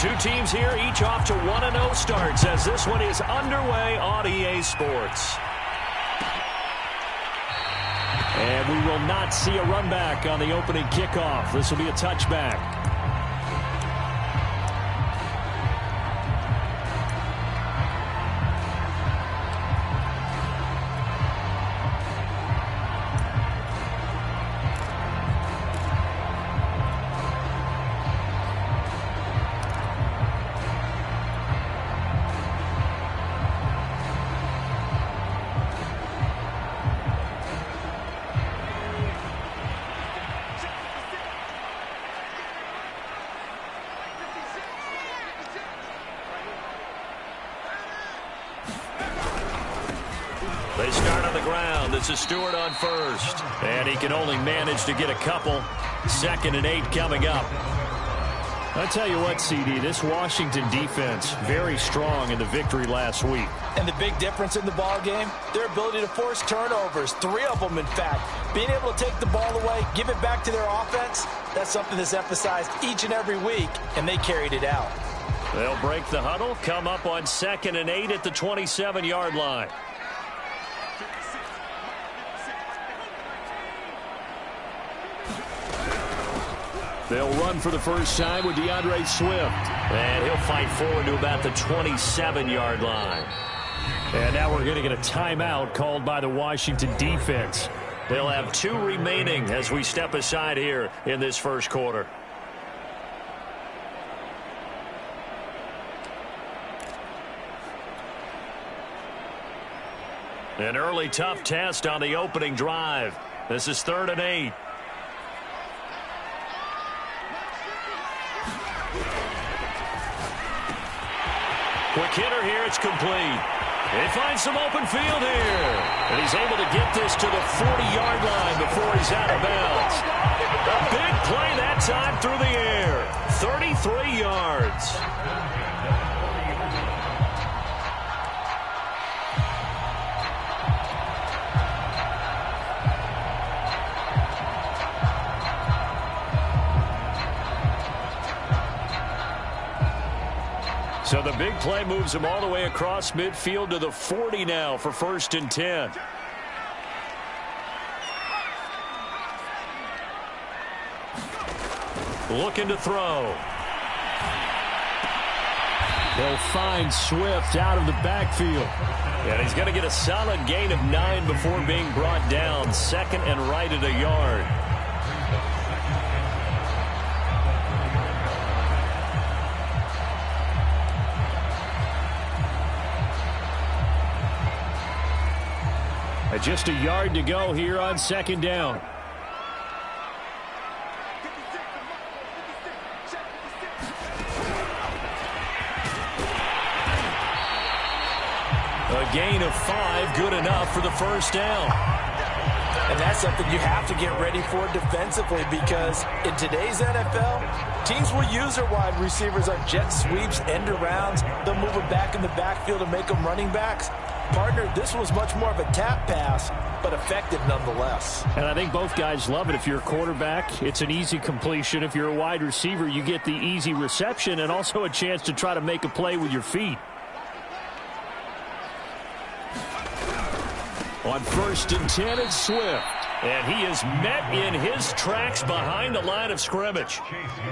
Two teams here, each off to 1-0 starts as this one is underway on EA Sports. And we will not see a run back on the opening kickoff. This will be a touchback. They start on the ground. This is Stewart on first. And he can only manage to get a couple. 2nd and 8 coming up. I'll tell you what, CD, this Washington defense, very strong in the victory last week. And the big difference in the ball game, their ability to force turnovers, 3 of them, in fact. Being able to take the ball away, give it back to their offense, that's something that's emphasized each and every week, and they carried it out. They'll break the huddle, come up on 2nd and 8 at the 27-yard line. They'll run for the first time with DeAndre Swift. And he'll fight forward to about the 27-yard line. And now we're going to get a timeout called by the Washington defense. They'll have 2 remaining as we step aside here in this first quarter. An early tough test on the opening drive. This is 3rd and 8. Quick hitter here, it's complete. He finds some open field here. And he's able to get this to the 40-yard line before he's out of bounds. A big play that time through the air. 33 yards. So the big play moves him all the way across midfield to the 40 now for 1st and 10. Looking to throw. They'll find Swift out of the backfield. And he's going to get a solid gain of 9 before being brought down. 2nd and right at a yard. Just a yard to go here on 2nd down. A gain of 5, good enough for the first down. And that's something you have to get ready for defensively, because in today's NFL, teams will use their wide receivers on jet sweeps, end arounds. They'll move it back in the backfield to make them running backs. Partner, this was much more of a tap pass, but effective nonetheless. And I think both guys love it. If you're a quarterback, it's an easy completion. If you're a wide receiver, you get the easy reception and also a chance to try to make a play with your feet. On 1st and 10, it's Swift. And he is met in his tracks behind the line of scrimmage.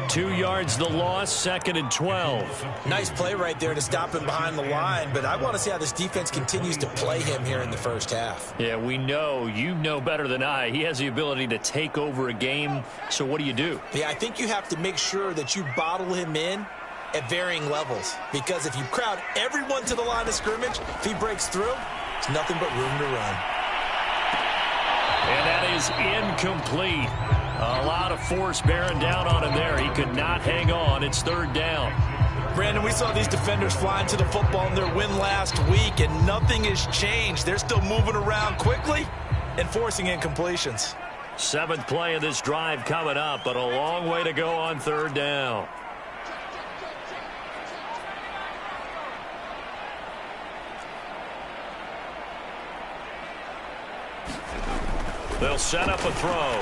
2 yards the loss, 2nd and 12. Nice play right there to stop him behind the line, but I want to see how this defense continues to play him here in the first half. Yeah, we know. You know better than I. He has the ability to take over a game, so what do you do? Yeah, I think you have to make sure that you bottle him in at varying levels, because if you crowd everyone to the line of scrimmage, if he breaks through, it's nothing but room to run. And that is incomplete. A lot of force bearing down on him there. He could not hang on. It's 3rd down. Brandon, we saw these defenders flying to the football in their win last week, and nothing has changed. They're still moving around quickly and forcing incompletions. 7th play of this drive coming up, but a long way to go on 3rd down. They'll set up a throw.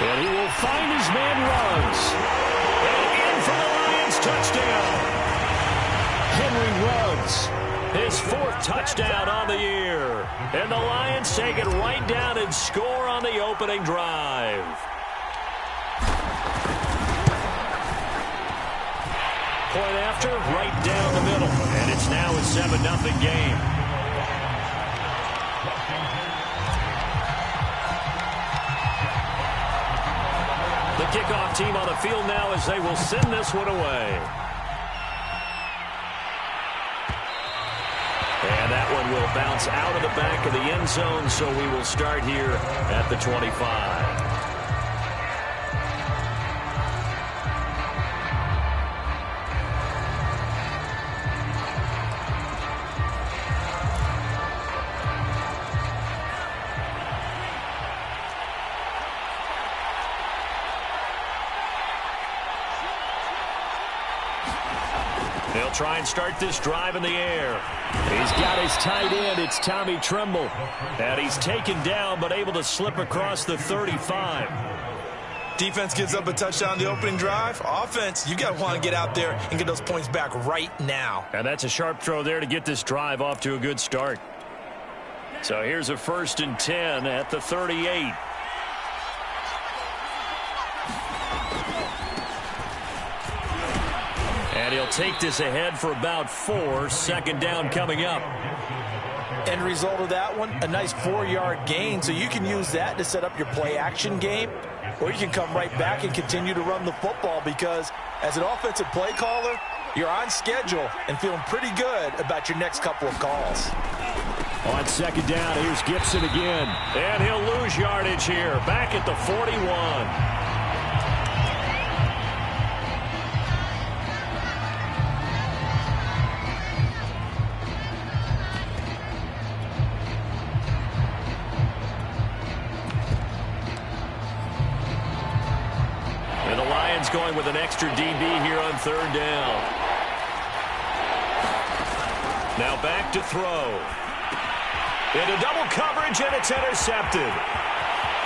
And he will find his man runs. And in for Ruggs. His 4th touchdown on the year. And the Lions take it right down and score on the opening drive. Point after, right down the middle. And it's now a 7-0 game. The kickoff team on the field now as they will send this one away. And that one will bounce out of the back of the end zone, so we will start here at the 25. They'll try and start this drive in the air. He's got his tight end. It's Tommy Tremble. And he's taken down but able to slip across the 35. Defense gives up a touchdown the opening drive. Offense, you got to want to get out there and get those points back right now. And that's a sharp throw there to get this drive off to a good start. So here's a 1st and 10 at the 38. And he'll take this ahead for about 4. 2nd down coming up. End result of that one, a nice 4-yard gain. So you can use that to set up your play-action game, or you can come right back and continue to run the football because as an offensive play caller, you're on schedule and feeling pretty good about your next couple of calls. On 2nd down, here's Gibson again. And he'll lose yardage here, back at the 41. Going with an extra DB here on 3rd down. Now back to throw. Into double coverage, and it's intercepted.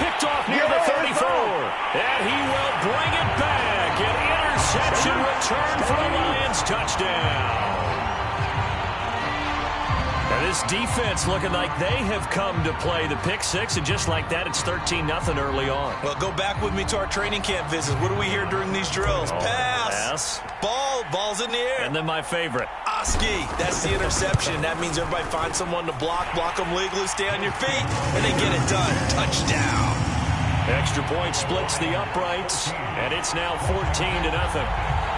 Picked off near the 34. And he will bring it back. An interception return for a Lions touchdown. And this defense looking like they have come to play the pick 6, and just like that, it's 13-0 early on. Well, go back with me to our training camp visits. What do we hear during these drills? Pass. Ball's in the air. And then my favorite. Oski. That's the interception. That means everybody finds someone to block them legally, stay on your feet, and they get it done. Touchdown. Extra point splits the uprights, and it's now 14-0.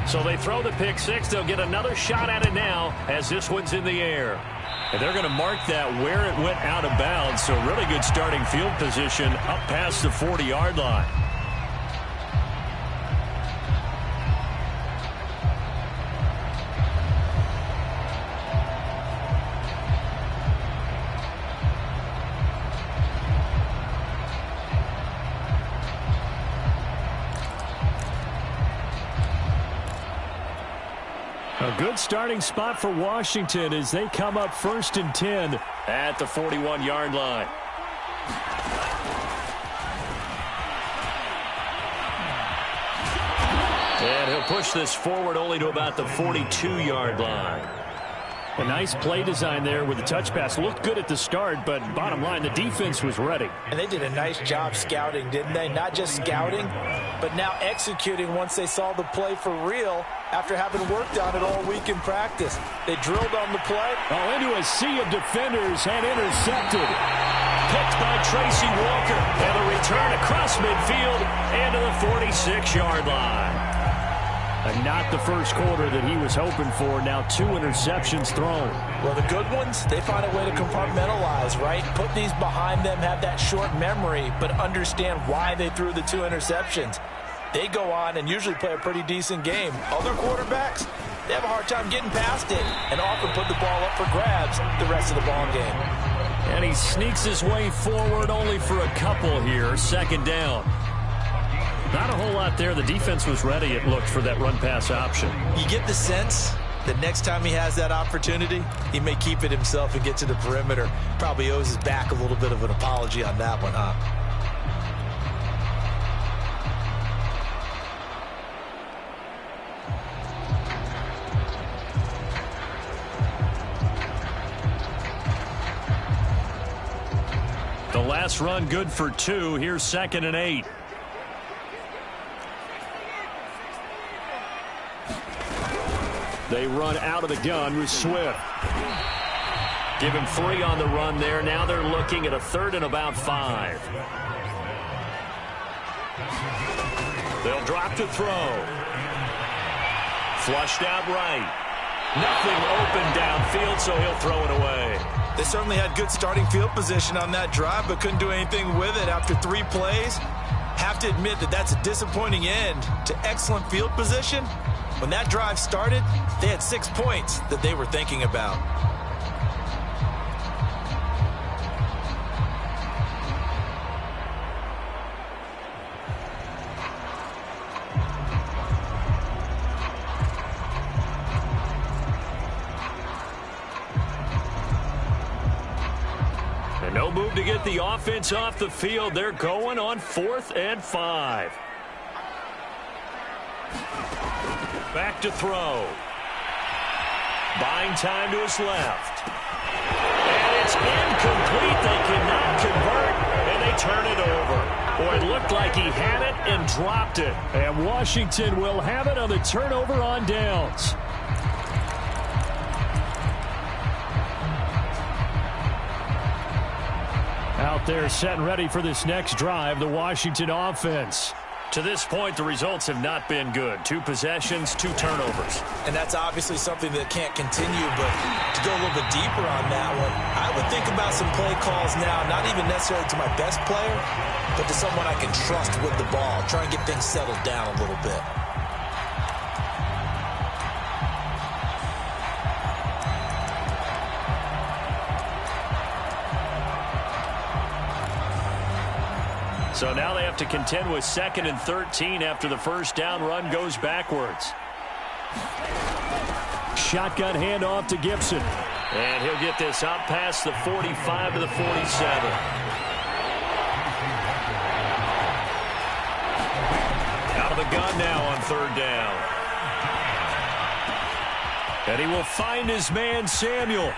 So they throw the pick 6. They'll get another shot at it now as this one's in the air. And they're going to mark that where it went out of bounds. So really good starting field position up past the 40-yard line. A good starting spot for Washington as they come up 1st and 10 at the 41-yard line. And he'll push this forward only to about the 42-yard line. A nice play design there with the touch pass. Looked good at the start, but bottom line, the defense was ready. And they did a nice job scouting, didn't they? Not just scouting, but now executing once they saw the play for real after having worked on it all week in practice. They drilled on the play. Oh, into a sea of defenders and intercepted. Picked by Tracy Walker. And a return across midfield into the 46-yard line. And not the first quarter that he was hoping for. Now 2 interceptions thrown. Well, the good ones, they find a way to compartmentalize, right? Put these behind them, have that short memory, but understand why they threw the 2 interceptions. They go on and usually play a pretty decent game. Other quarterbacks, they have a hard time getting past it and often put the ball up for grabs the rest of the ball game. And he sneaks his way forward only for a couple here. Second down. Not a whole lot there. The defense was ready, it looked, for that run-pass option. You get the sense that next time he has that opportunity, he may keep it himself and get to the perimeter. Probably owes his back a little bit of an apology on that one, huh? The last run good for 2. Here's 2nd and 8. They run out of the gun with Swift. Give him 3 on the run there. Now they're looking at a 3rd and about 5. They'll drop to throw. Flushed out right. Nothing open downfield, so he'll throw it away. They certainly had good starting field position on that drive, but couldn't do anything with it after 3 plays. Have to admit that that's a disappointing end to excellent field position. When that drive started, they had 6 points that they were thinking about. And no move to get the offense off the field. They're going on 4th and 5. Back to throw. Buying time to his left. And it's incomplete. They cannot convert, and they turn it over. Boy, it looked like he had it and dropped it. And Washington will have it on the turnover on downs. Out there set and ready for this next drive, the Washington offense. To this point, the results have not been good. 2 possessions, 2 turnovers. And that's obviously something that can't continue, but to go a little bit deeper on that one, I would think about some play calls now, not even necessarily to my best player, but to someone I can trust with the ball, try and get things settled down a little bit. So now they have to contend with 2nd and 13 after the first down run goes backwards. Shotgun handoff to Gibson. And he'll get this out past the 45 to the 47. Out of the gun now on 3rd down. And he will find his man, Samuel.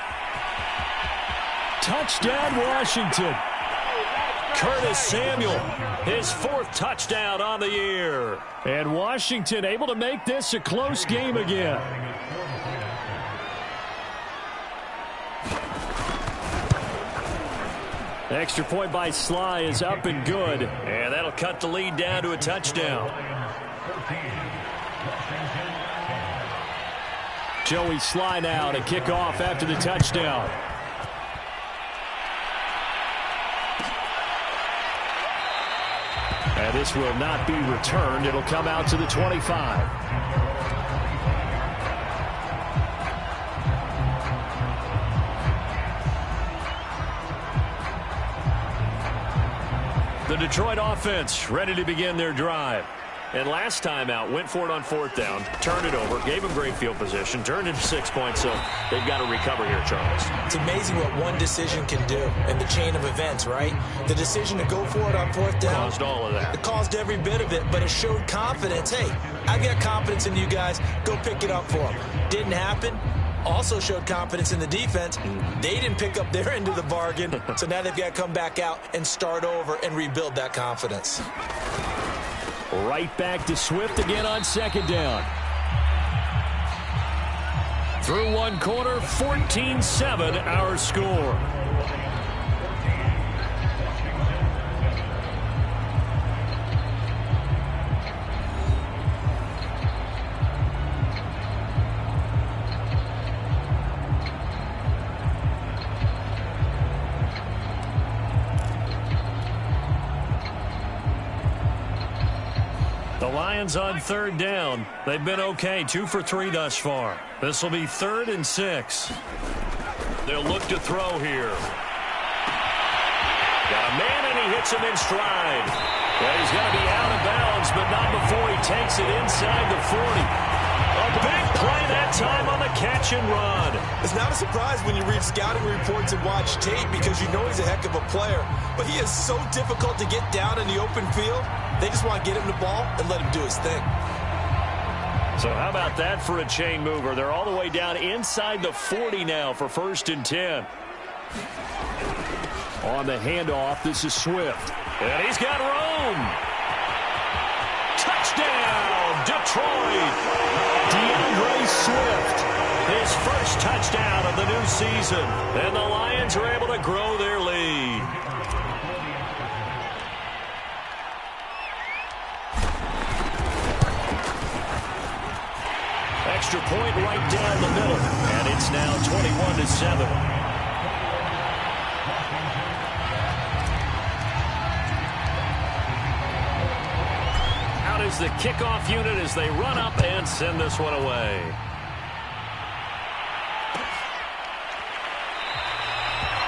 Touchdown, Washington. Curtis Samuel, his 4th touchdown on the year. And Washington able to make this a close game again. Extra point by Sly is up and good. And that'll cut the lead down to a touchdown. Joey Sly now to kick off after the touchdown. And this will not be returned. It'll come out to the 25. The Detroit offense ready to begin their drive. And last time out, went for it on 4th down, turned it over, gave them great field position, turned into 6 points, so they've got to recover here, Charles. It's amazing what one decision can do in the chain of events, right? The decision to go for it on 4th down. Caused all of that. It caused every bit of it, but it showed confidence. Hey, I've got confidence in you guys. Go pick it up for them. Didn't happen. Also showed confidence in the defense. They didn't pick up their end of the bargain, so now they've got to come back out and start over and rebuild that confidence. Right back to Swift again on 2nd down. Through 1 quarter, 14-7 our score. The Lions on third down. They've been okay, 2 for 3 thus far. This will be 3rd and 6. They'll look to throw here. Got a man, and he hits him in stride. Well, he's going to be out of bounds, but not before he takes it inside the 40. A big play that time on the catch and run. It's not a surprise when you read scouting reports and watch tape because you know he's a heck of a player. But he is so difficult to get down in the open field. They just want to get him the ball and let him do his thing. So how about that for a chain mover? They're all the way down inside the 40 now for 1st and 10. On the handoff, this is Swift. And he's got room. Touchdown, Detroit. DeAndre Swift, his first touchdown of the new season. And the Lions are able to grow their lead. Extra point right down the middle. And it's now 21-7. Is the kickoff unit as they run up and send this one away.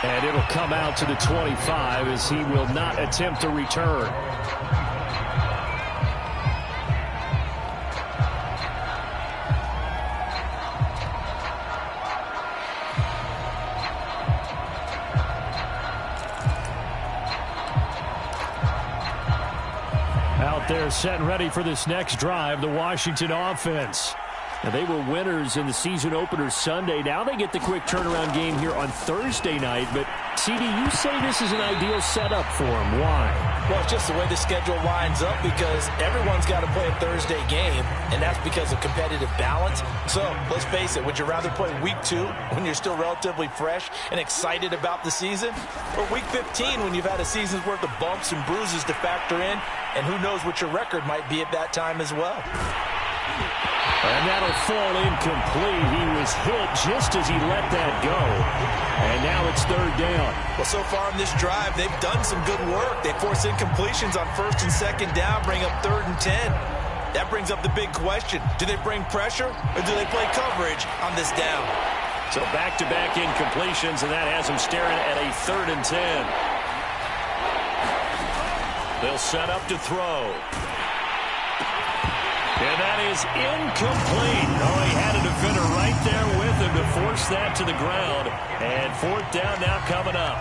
And it'll come out to the 25 as he will not attempt to return. They're set and ready for this next drive, the Washington offense. Now, they were winners in the season opener Sunday. Now they get the quick turnaround game here on Thursday night. But, CD, you say this is an ideal setup for them. Why? Well, it's just the way the schedule lines up because everyone's got to play a Thursday game, and that's because of competitive balance. So, let's face it, would you rather play week 2 when you're still relatively fresh and excited about the season? Or week 15 when you've had a season's worth of bumps and bruises to factor in, and who knows what your record might be at that time as well. And that'll fall incomplete. He was hit just as he let that go. And now it's 3rd down. Well, so far in this drive, they've done some good work. They force incompletions on 1st and 2nd down, bring up 3rd and 10. That brings up the big question. Do they bring pressure or do they play coverage on this down? So back-to-back incompletions, and that has them staring at a 3rd and 10. They'll set up to throw. And that is incomplete. Oh, he had a defender right there with him to force that to the ground. And 4th down now coming up.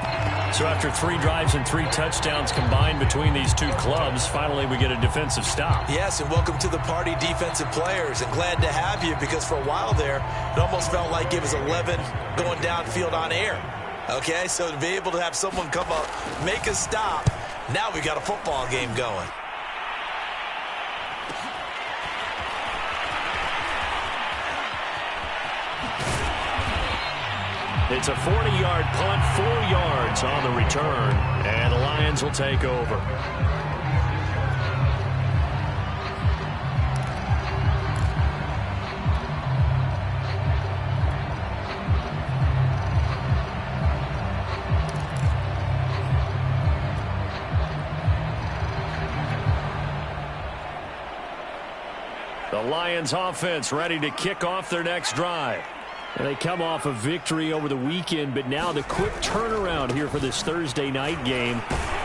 So after 3 drives and 3 touchdowns combined between these two clubs, finally we get a defensive stop. Yes, and welcome to the party, defensive players. And glad to have you because for a while there, it almost felt like it was 11 going downfield on air. Okay, so to be able to have someone come up, make a stop, now we got a football game going. It's a 40-yard punt, 4 yards on the return, and the Lions will take over. The Lions offense ready to kick off their next drive. And they come off a victory over the weekend, but now the quick turnaround here for this Thursday night game.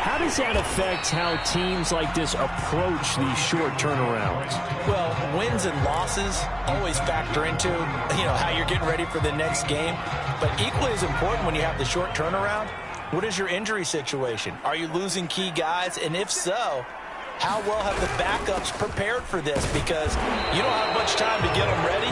How does that affect how teams like this approach these short turnarounds? Well, wins and losses always factor into, how you're getting ready for the next game. But equally as important when you have the short turnaround, what is your injury situation? Are you losing key guys? And if so, how well have the backups prepared for this? Because you don't have much time to get them ready.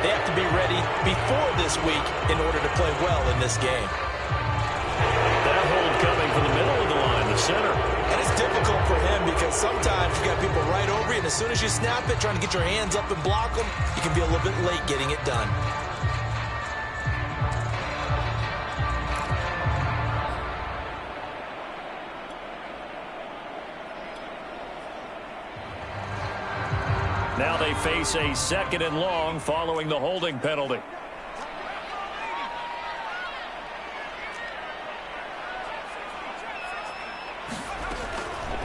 They have to be ready before this week in order to play well in this game. That hold coming from the middle of the line, the center. And it's difficult for him because sometimes you got people right over you, and as soon as you snap it, trying to get your hands up and block them, you can be a little bit late getting it done. Now they face a 2nd and long following the holding penalty.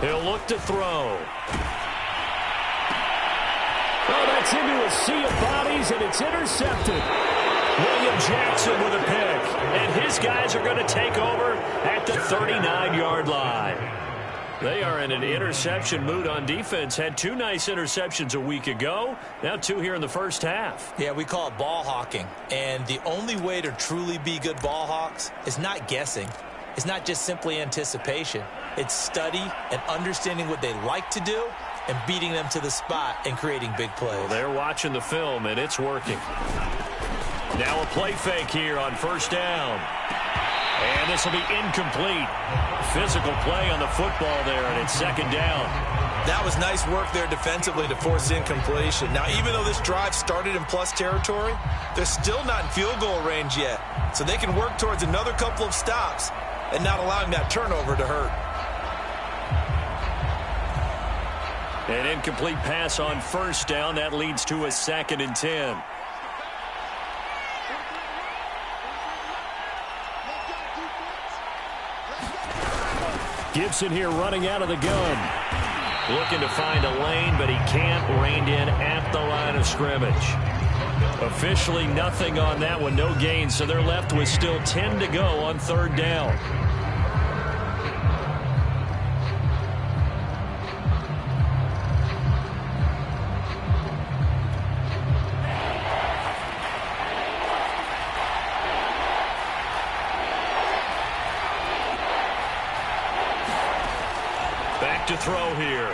He'll look to throw. Oh, that's into a sea of bodies, and it's intercepted. William Jackson with a pick. And his guys are going to take over at the 39-yard line. They are in an interception mood on defense. Had 2 nice interceptions a week ago. Now 2 here in the first half. Yeah, we call it ball hawking. And the only way to truly be good ball hawks is not guessing. It's not just simply anticipation. It's study and understanding what they like to do and beating them to the spot and creating big plays. Well, they're watching the film, and it's working. Now a play fake here on first down. And this will be incomplete. Physical play on the football there, and it's second down. That was nice work there defensively to force incompletion. Now, even though this drive started in plus territory, they're still not in field goal range yet. So they can work towards another couple of stops and not allowing that turnover to hurt. An incomplete pass on first down. That leads to a 2nd and 10. Gibson here running out of the gun. Looking to find a lane, but he can't. Reined in at the line of scrimmage. Officially nothing on that one. No gain, so they're left with still 10 to go on third down. To throw here.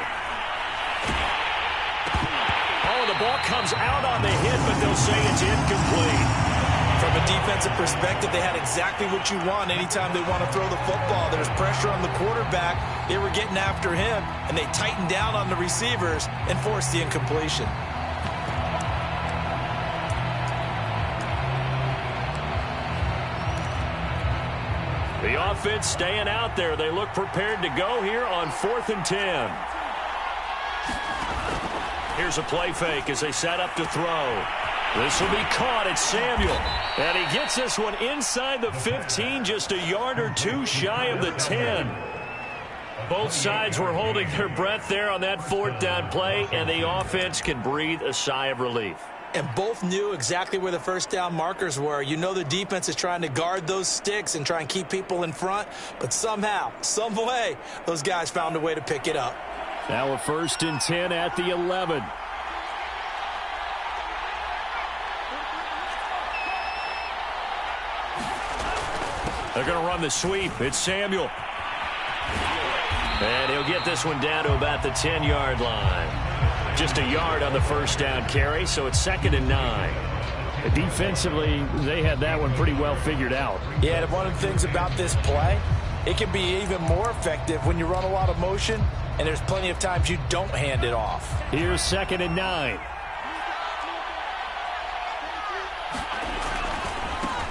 Oh, the ball comes out on the hit, but they'll say it's incomplete. From a defensive perspective, they had exactly what you want anytime they want to throw the football. There's pressure on the quarterback. They were getting after him, and they tightened down on the receivers and forced the incompletion. The offense staying out there. They look prepared to go here on 4th and 10. Here's a play fake as they set up to throw. This will be caught. It's Samuel. And he gets this one inside the 15, just a yard or 2 shy of the 10. Both sides were holding their breath there on that 4th down play, and the offense can breathe a sigh of relief. And both knew exactly where the first down markers were. You know the defense is trying to guard those sticks and try and keep people in front. But somehow, some way, those guys found a way to pick it up. Now a 1st and 10 at the 11. They're going to run the sweep. It's Samuel. And he'll get this one down to about the 10-yard line. Just a yard on the first down carry, so it's 2nd and 9. Defensively, they had that one pretty well figured out. Yeah, and one of the things about this play, it can be even more effective when you run a lot of motion, and there's plenty of times you don't hand it off. Here's 2nd and 9.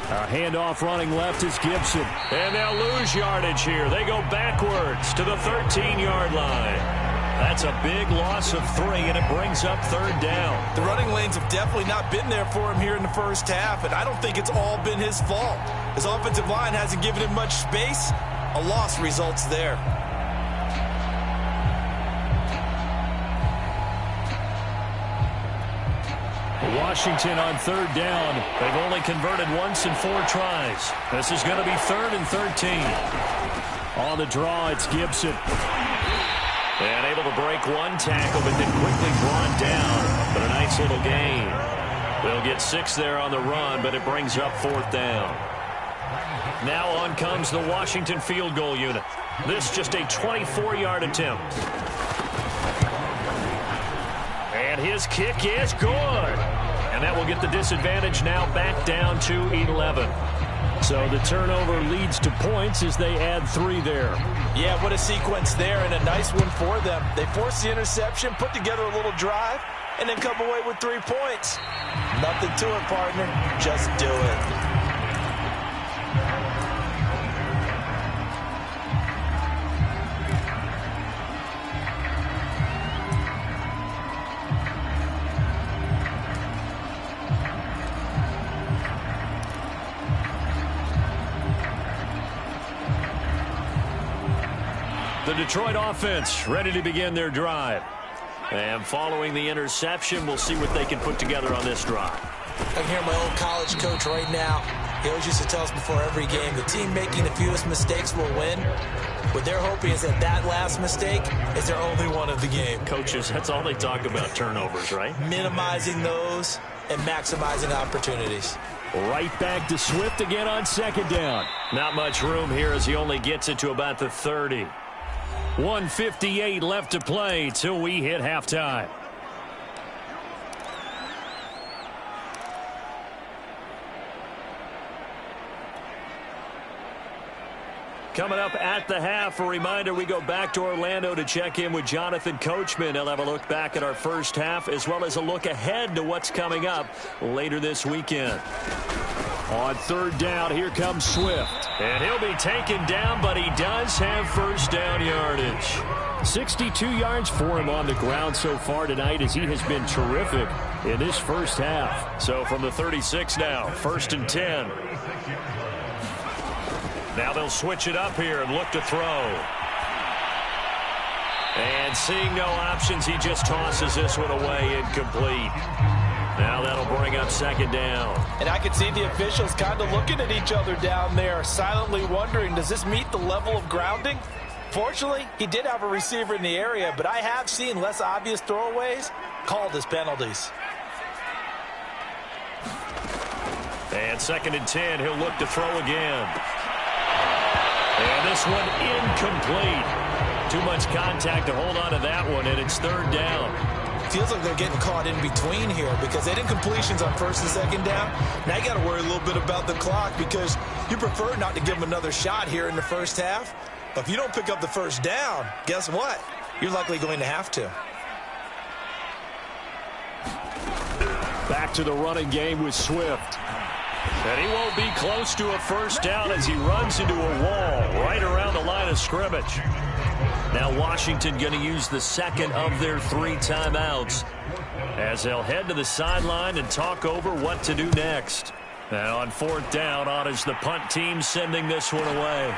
A handoff running left is Gibson. And they'll lose yardage here. They go backwards to the 13-yard line. That's a big loss of 3, and it brings up 3rd down. The running lanes have definitely not been there for him here in the first half, and I don't think it's all been his fault. His offensive line hasn't given him much space. A loss results there. Washington on 3rd down. They've only converted once in 4 tries. This is going to be 3rd and 13. On the draw, it's Gibson. And able to break one tackle, but then quickly brought down. But a nice little gain. They'll get 6 there on the run, but it brings up 4th down. Now on comes the Washington field goal unit. This just a 24-yard attempt. And his kick is good. And that will get the disadvantage now back down to 11. So the turnover leads to points as they add 3 there. Yeah, what a sequence there, and a nice one for them. They force the interception, put together a little drive, and then come away with 3 points. Nothing to it, partner. Just do it. The Detroit offense ready to begin their drive. And following the interception, we'll see what they can put together on this drive. I can hear my old college coach right now. He always used to tell us before every game, the team making the fewest mistakes will win. What they're hoping is that last mistake is their only one of the game. Coaches, that's all they talk about, turnovers, right? Minimizing those and maximizing opportunities. Right back to Swift again on second down. Not much room here as he only gets it to about the 30. 1:58 left to play till we hit halftime. Coming up at the half, a reminder, we go back to Orlando to check in with Jonathan Coachman. He'll have a look back at our first half as well as a look ahead to what's coming up later this weekend. On third down, here comes Swift. And he'll be taken down, but he does have first down yardage. 62 yards for him on the ground so far tonight as he has been terrific in this first half. So from the 36 now, 1st and 10. Now they'll switch it up here and look to throw. And seeing no options, he just tosses this one away, incomplete. Now that'll bring up second down. And I can see the officials kind of looking at each other down there, silently wondering, does this meet the level of grounding? Fortunately, he did have a receiver in the area, but I have seen less obvious throwaways called as penalties. And 2nd and 10, he'll look to throw again. And this one incomplete. Too much contact to hold on to that one, and it's 3rd down. Feels like they're getting caught in between here because they did completions on 1st and 2nd down. Now you got to worry a little bit about the clock because you prefer not to give them another shot here in the first half. But if you don't pick up the first down, guess what? You're likely going to have to. Back to the running game with Swift. And he won't be close to a first down as he runs into a wall right around the line of scrimmage. Now Washington going to use the second of their 3 timeouts as they'll head to the sideline and talk over what to do next. Now on 4th down, on is the punt team sending this one away.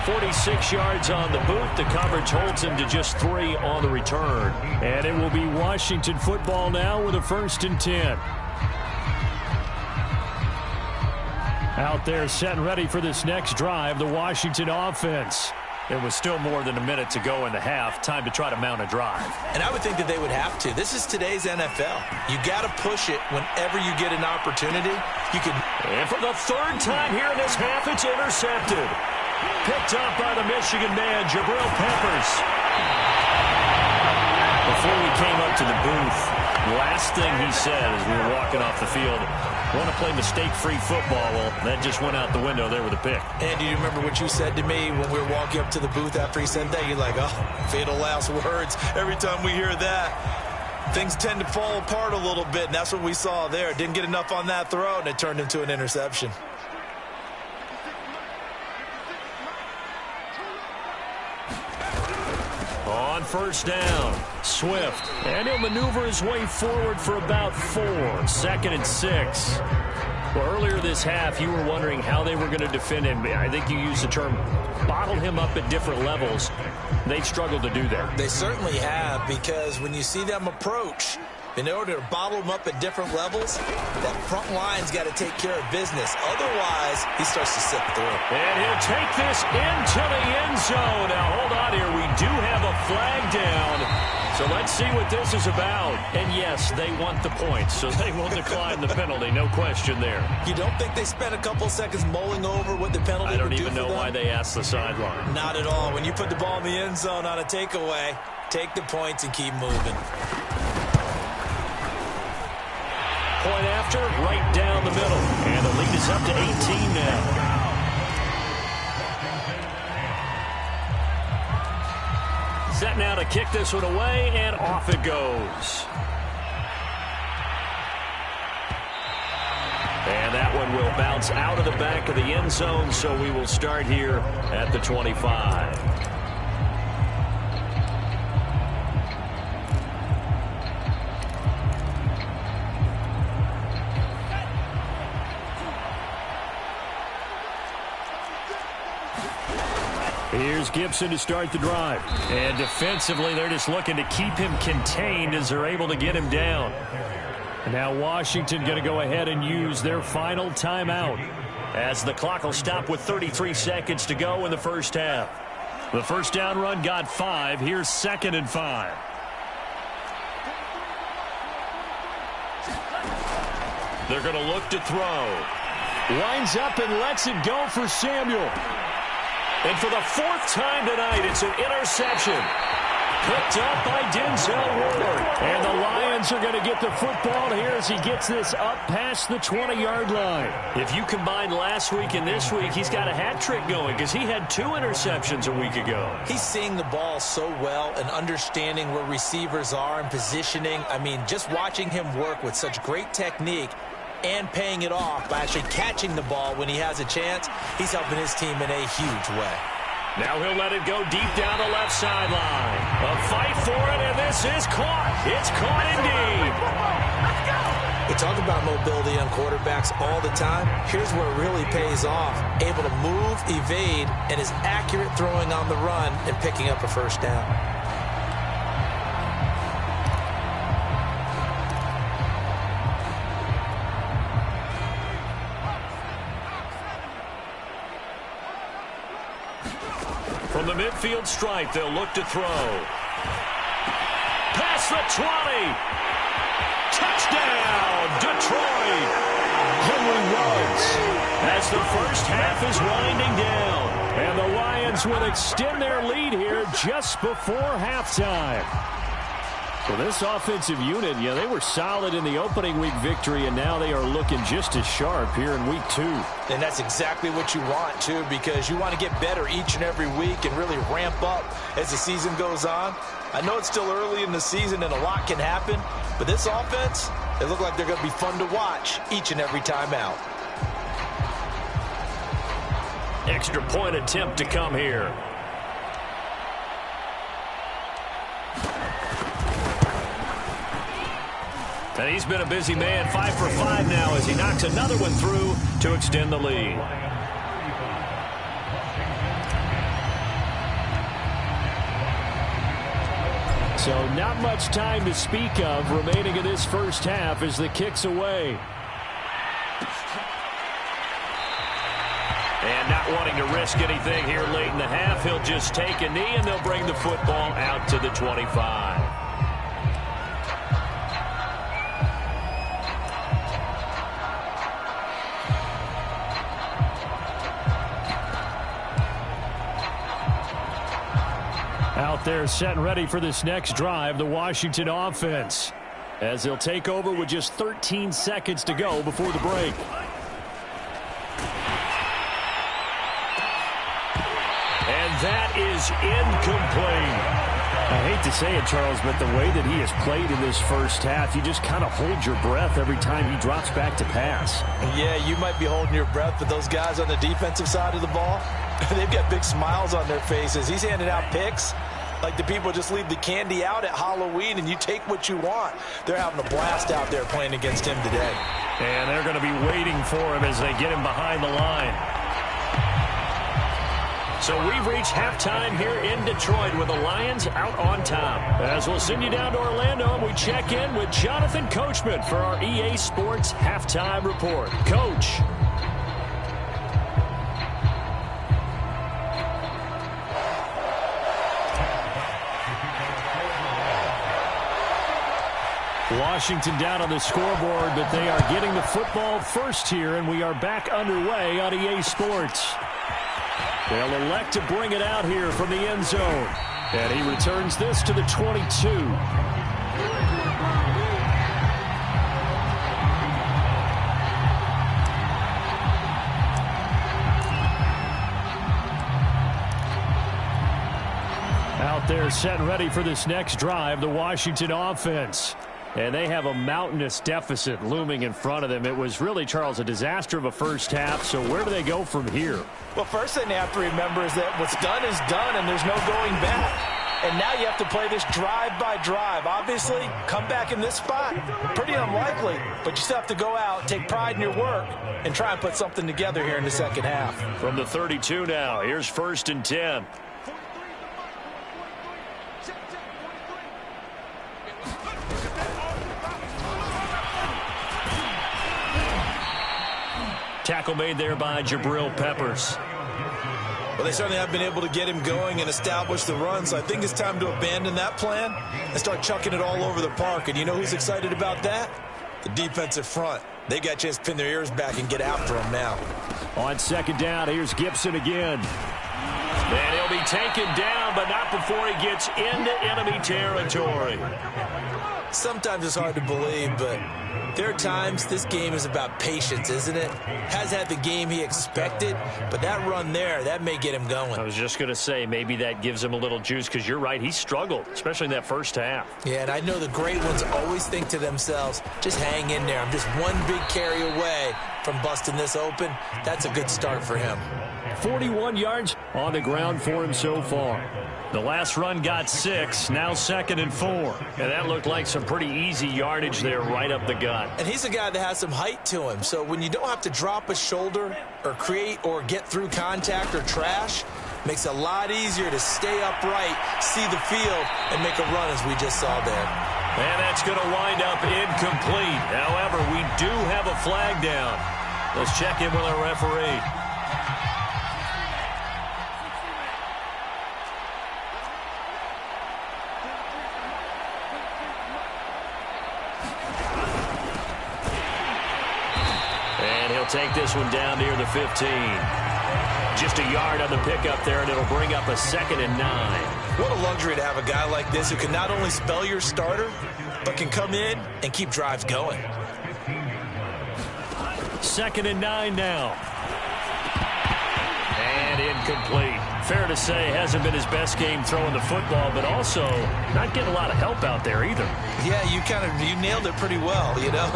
46 yards on the boot. The coverage holds him to just 3 on the return. And it will be Washington football now with a 1st and 10. Out there set and ready for this next drive, the Washington offense. It was still more than a minute to go in the half. Time to try to mount a drive. And I would think that they would have to. This is today's NFL. You got to push it whenever you get an opportunity. You can. And for the 3rd time here in this half, it's intercepted. Picked up by the Michigan man, Jabril Peppers. Before we came up to the booth, last thing he said as we were walking off the field, want to play mistake-free football. Well, that just went out the window there with a pick. And do you remember what you said to me when we were walking up to the booth after he said that? You're like, oh, fatal last words. Every time we hear that, things tend to fall apart a little bit, and that's what we saw there. Didn't get enough on that throw, and it turned into an interception. On 1st down, Swift. And he'll maneuver his way forward for about 4. 2nd and 6. Well, earlier this half, you were wondering how they were going to defend him. I think you used the term bottle him up at different levels. They've struggled to do that. They certainly have, because when you see them approach, in order to bottle him up at different levels, that front line's got to take care of business. Otherwise, he starts to slip through. And he'll take this into the end zone. Now, hold on here. We do have a flag down. So let's see what this is about. And, yes, they want the points, so they will decline the penalty. No question there. You don't think they spent a couple seconds mulling over what the penalty would do for them? I don't even know why they asked the sideline. Not at all. When you put the ball in the end zone on a takeaway, take the points and keep moving. Point after, right down the middle. And the lead is up to 18 now. Set now to kick this one away, and off it goes. And that one will bounce out of the back of the end zone, so we will start here at the 25. Here's Here's Gibson to start the drive. And defensively, they're just looking to keep him contained as they're able to get him down. And now Washington going to go ahead and use their final timeout, as the clock will stop with 33 seconds to go in the first half. The first down run got 5. Here's 2nd and 5. They're going to look to throw. Winds up and lets it go for Samuel. And for the 4th time tonight, it's an interception. Picked up by Denzel Ward. And the Lions are going to get the football here as he gets this up past the 20-yard line. If you combine last week and this week, he's got a hat trick going because he had 2 interceptions a week ago. He's seeing the ball so well and understanding where receivers are and positioning. I mean, just watching him work with such great technique and paying it off by actually catching the ball when he has a chance, he's helping his team in a huge way. Now he'll let it go deep down the left sideline. A fight for it, and this is caught. It's caught indeed. We talk about mobility on quarterbacks all the time. Here's where it really pays off. Able to move, evade, and is accurate throwing on the run and picking up a first down. From the midfield stripe, they'll look to throw. Past the 20. Touchdown, Detroit. Henry runs as the first half is winding down. And the Lions will extend their lead here just before halftime. Well, this offensive unit, they were solid in the opening week victory, and now they are looking just as sharp here in week 2. And that's exactly what you want, too, because you want to get better each and every week and really ramp up as the season goes on. I know it's still early in the season and a lot can happen, but this offense, they look like they're going to be fun to watch each and every time out. Extra point attempt to come here. And he's been a busy man, 5 for 5 now as he knocks another one through to extend the lead. So not much time to speak of remaining in this first half as the kick's away. And not wanting to risk anything here late in the half, he'll just take a knee and they'll bring the football out to the 25. Out there set and ready for this next drive, the Washington offense, as they'll take over with just 13 seconds to go before the break. And that is incomplete. I hate to say it, Charles, but the way that he has played in this first half, you just kind of hold your breath every time he drops back to pass. Yeah, you might be holding your breath, but those guys on the defensive side of the ball, they've got big smiles on their faces. He's handing out picks like the people just leave the candy out at Halloween and you take what you want. They're having a blast out there playing against him today. And they're going to be waiting for him as they get him behind the line. So we've reached halftime here in Detroit with the Lions out on top. As we'll send you down to Orlando and we check in with Jonathan Coachman for our EA Sports Halftime Report. Coach. Washington down on the scoreboard, but they are getting the football first here, and we are back underway on EA Sports. They'll elect to bring it out here from the end zone. And he returns this to the 22. Out there set and ready for this next drive, the Washington offense. And they have a mountainous deficit looming in front of them. It was really, Charles, a disaster of a first half. So where do they go from here? Well, first thing they have to remember is that what's done is done, and there's no going back. And now you have to play this drive by drive. Obviously, come back in this spot, pretty unlikely. But you still have to go out, take pride in your work, and try and put something together here in the second half. From the 32 now, here's 1st and 10. Tackle made there by Jabril Peppers. Well, they certainly have been able to get him going and establish the run, so I think it's time to abandon that plan and start chucking it all over the park. And you know who's excited about that? The defensive front. They got a chance to pin their ears back and get after him now. On second down, here's Gibson again. And he'll be taken down, but not before he gets into enemy territory. Sometimes it's hard to believe, but there are times this game is about patience, isn't it? Has had the game he expected, but that run there, that may get him going. I was just going to say, maybe that gives him a little juice, because you're right, he struggled, especially in that first half. Yeah, and I know the great ones always think to themselves, just hang in there. I'm just one big carry away from busting this open. That's a good start for him. 41 yards on the ground for him so far. The last run got 6, now 2nd and 4. And that looked like some pretty easy yardage there right up the gut. And he's a guy that has some height to him. So when you don't have to drop a shoulder or create or get through contact or trash, makes it a lot easier to stay upright, see the field, and make a run as we just saw there. And that's going to wind up incomplete. However, we do have a flag down. Let's check in with our referee. Take this one down near the 15. Just a yard on the pickup there, and it'll bring up a 2nd and 9. What a luxury to have a guy like this who can not only spell your starter, but can come in and keep drives going. 2nd and 9 now. And incomplete. Fair to say, hasn't been his best game throwing the football, but also not getting a lot of help out there either. Yeah, you nailed it pretty well, you know.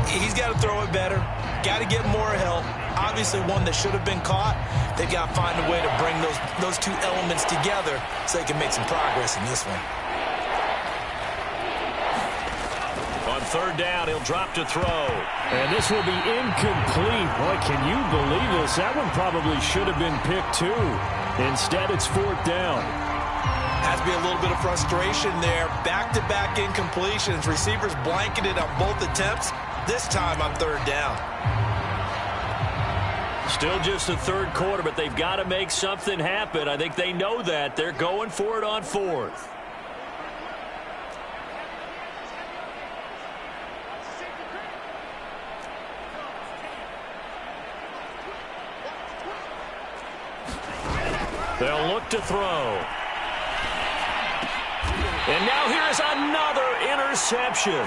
He's got to throw it better. Got to get more help. Obviously one that should have been caught. They've got to find a way to bring those two elements together so they can make some progress in this one. On third down, he'll drop to throw. And this will be incomplete. Boy, can you believe this? That one probably should have been picked too. Instead, it's 4th down. Has to be a little bit of frustration there. Back-to-back incompletions. Receivers blanketed on both attempts. This time on third down. Still just the third quarter, but they've got to make something happen. I think they know that. They're going for it on 4th. They'll look to throw. And now here's another interception.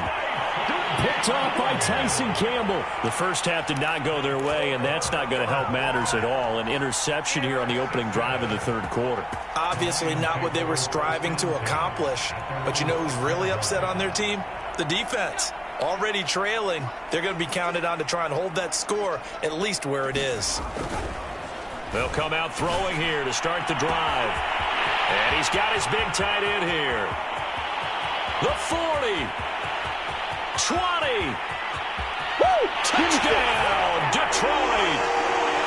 Picked off by Tyson Campbell. The first half did not go their way, and that's not going to help matters at all. An interception here on the opening drive of the third quarter. Obviously not what they were striving to accomplish. But you know who's really upset on their team? The defense. Already trailing. They're going to be counted on to try and hold that score at least where it is. They'll come out throwing here to start the drive. And he's got his big tight end here. The 40. 20. Woo! Touchdown, Detroit.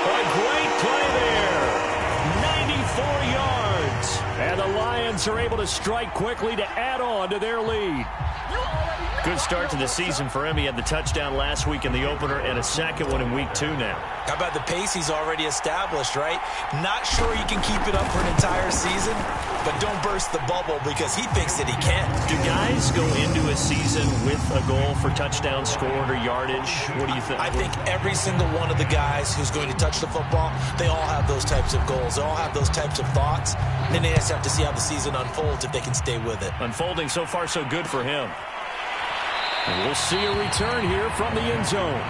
A great play there. 94 yards. And the Lions are able to strike quickly to add on to their lead. Good start to the season for him. He had the touchdown last week in the opener and a second one in week 2 now. How about the pace he's already established, right? Not sure he can keep it up for an entire season, but don't burst the bubble because he thinks that he can. Do guys go into a season with a goal for touchdown scored or yardage? What do you think? I think every single one of the guys who's going to touch the football, they all have those types of goals. They all have those types of thoughts. And then they just have to see how the season unfolds if they can stay with it. Unfolding so far so good for him. And we'll see a return here from the end zone.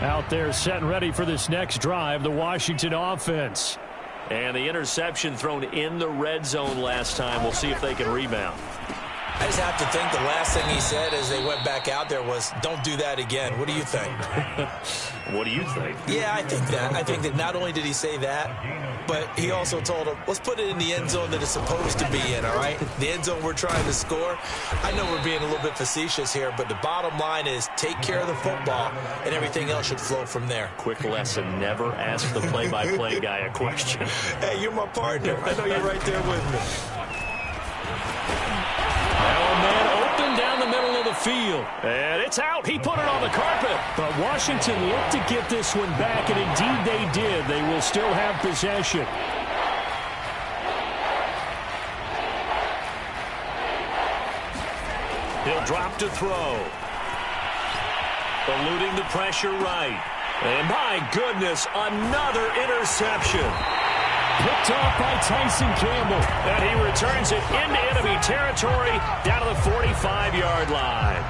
Out there set and ready for this next drive, the Washington offense. And the interception thrown in the red zone last time. We'll see if they can rebound. I just have to think the last thing he said as they went back out there was, don't do that again. What do you think? What do you think? Yeah, I think that. I think that not only did he say that, but he also told him, let's put it in the end zone that it's supposed to be in, all right? The end zone we're trying to score. I know we're being a little bit facetious here, but the bottom line is take care of the football, and everything else should flow from there. Quick lesson, never ask the play-by-play guy a question. Hey, you're my partner. I know you're right there with me. Now a man open down the middle of the field. And it's out. He put it on the carpet. But Washington looked to get this one back, and indeed they did. They will still have possession. He'll drop to throw. Eluding the pressure right. And my goodness, another interception. Picked off by Tyson Campbell. And he returns it into enemy territory down to the 45-yard line.